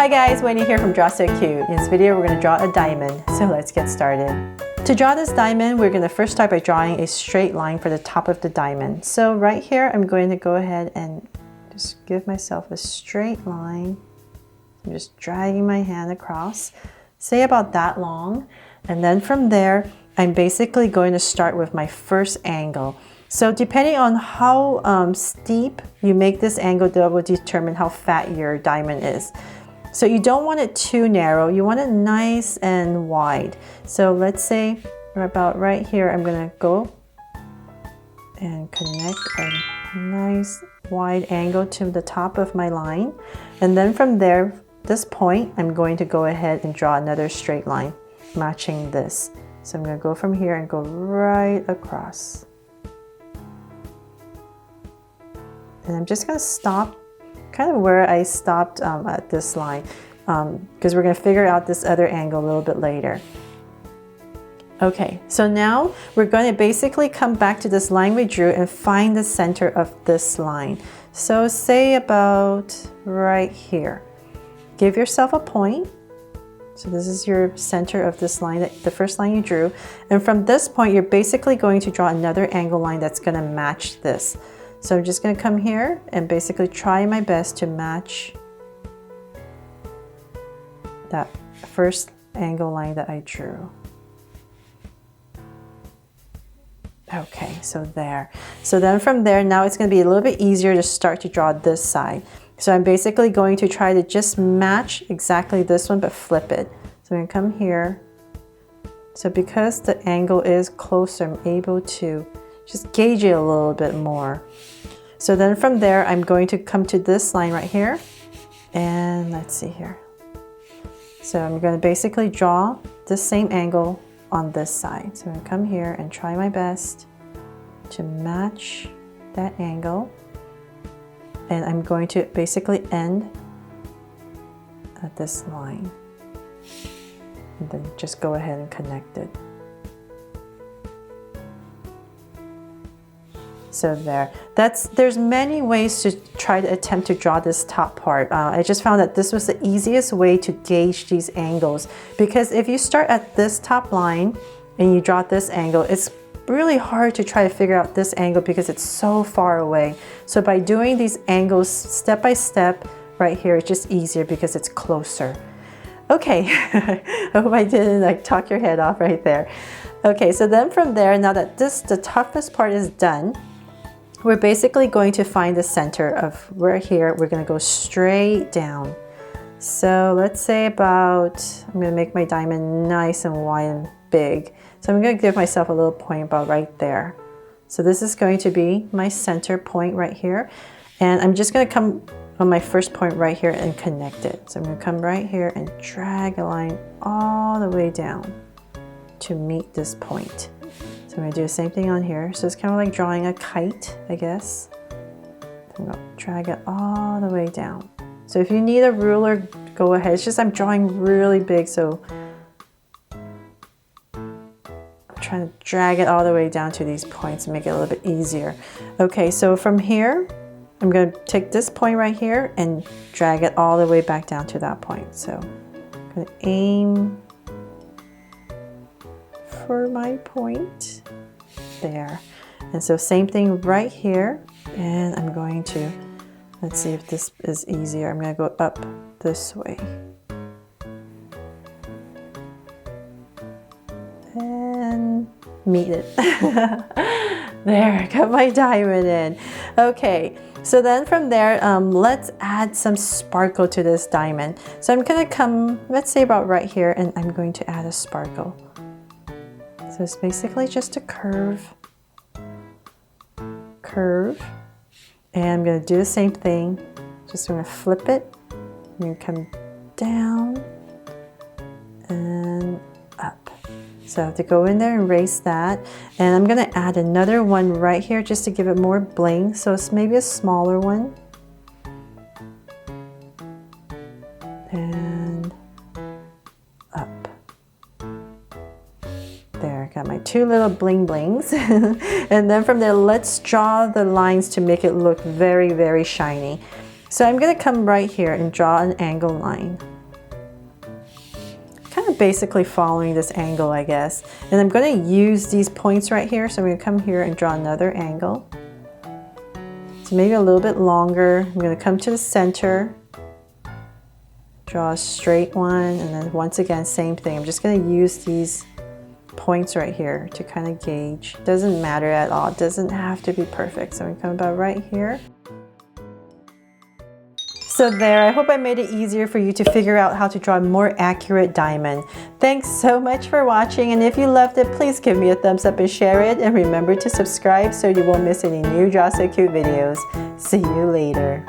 Hi guys, Wendy here from Draw So Cute. In this video we're going to draw a diamond, so let's get started. To draw this diamond, we're going to first start by drawing a straight line for the top of the diamond. So right here I'm going to go ahead and just give myself a straight line. I'm just dragging my hand across, say about that long, and then from there I'm basically going to start with my first angle. So depending on how steep you make this angle, that will determine how fat your diamond is. So you don't want it too narrow, you want it nice and wide. So let's say about right here, I'm gonna go and connect a nice wide angle to the top of my line. And then from there, this point, I'm going to go ahead and draw another straight line matching this. So I'm gonna go from here and go right across. And I'm just gonna stop kind of where I stopped at this line because we're gonna figure out this other angle a little bit later. Okay, so now we're going to basically come back to this line we drew and find the center of this line. So say about right here. Give yourself a point. So this is your center of this line, the first line you drew. And from this point, you're basically going to draw another angle line that's gonna match this. So I'm just gonna come here and basically try my best to match that first angle line that I drew. Okay, so there. So then from there, now it's gonna be a little bit easier to start to draw this side. So I'm basically going to try to just match exactly this one, but flip it. So I'm gonna come here. So because the angle is closer, I'm able to just gauge it a little bit more. So then from there, I'm going to come to this line right here. And let's see here. So I'm going to basically draw the same angle on this side. So I'm going to come here and try my best to match that angle. And I'm going to basically end at this line. And then just go ahead and connect it. So there, there's many ways to try to attempt to draw this top part. I just found that this was the easiest way to gauge these angles, because if you start at this top line and you draw this angle, it's really hard to try to figure out this angle because it's so far away. So by doing these angles step by step right here, it's just easier because it's closer. Okay, I hope I didn't like talk your head off right there. Okay, so then from there, now that the toughest part is done, we're basically going to find the center of right here. We're going to go straight down. So let's say about, I'm going to make my diamond nice and wide and big. So I'm going to give myself a little point about right there. So this is going to be my center point right here. And I'm just going to come on my first point right here and connect it. So I'm going to come right here and drag a line all the way down to meet this point. So I'm going to do the same thing on here. So it's kind of like drawing a kite, I guess. I'm going to drag it all the way down. So if you need a ruler, go ahead. It's just I'm drawing really big, so I'm trying to drag it all the way down to these points and make it a little bit easier. Okay, so from here, I'm going to take this point right here and drag it all the way back down to that point. So I'm going to aim for my point there. And so same thing right here. And I'm going to, let's see if this is easier. I'm going to go up this way. And meet it. There, I got my diamond in. Okay, so then from there, let's add some sparkle to this diamond. So I'm going to come, let's say about right here, and I'm going to add a sparkle. So it's basically just a curve, and I'm going to do the same thing. Just going to flip it, I'm going to come down and up. So I have to go in there and erase that, and I'm going to add another one right here just to give it more bling. So it's maybe a smaller one, and up. There, got my two little bling blings. And then from there, let's draw the lines to make it look very, very shiny. So I'm going to come right here and draw an angle line. Kind of basically following this angle, I guess. And I'm going to use these points right here. So I'm going to come here and draw another angle. So maybe a little bit longer. I'm going to come to the center, draw a straight one, and then once again, same thing. I'm just going to use these points right here to kind of gauge. Doesn't matter at all. It doesn't have to be perfect. So I'm going to come about right here. So there, I hope I made it easier for you to figure out how to draw a more accurate diamond. Thanks so much for watching, and if you loved it, please give me a thumbs up and share it, and remember to subscribe so you won't miss any new Draw So Cute videos. See you later.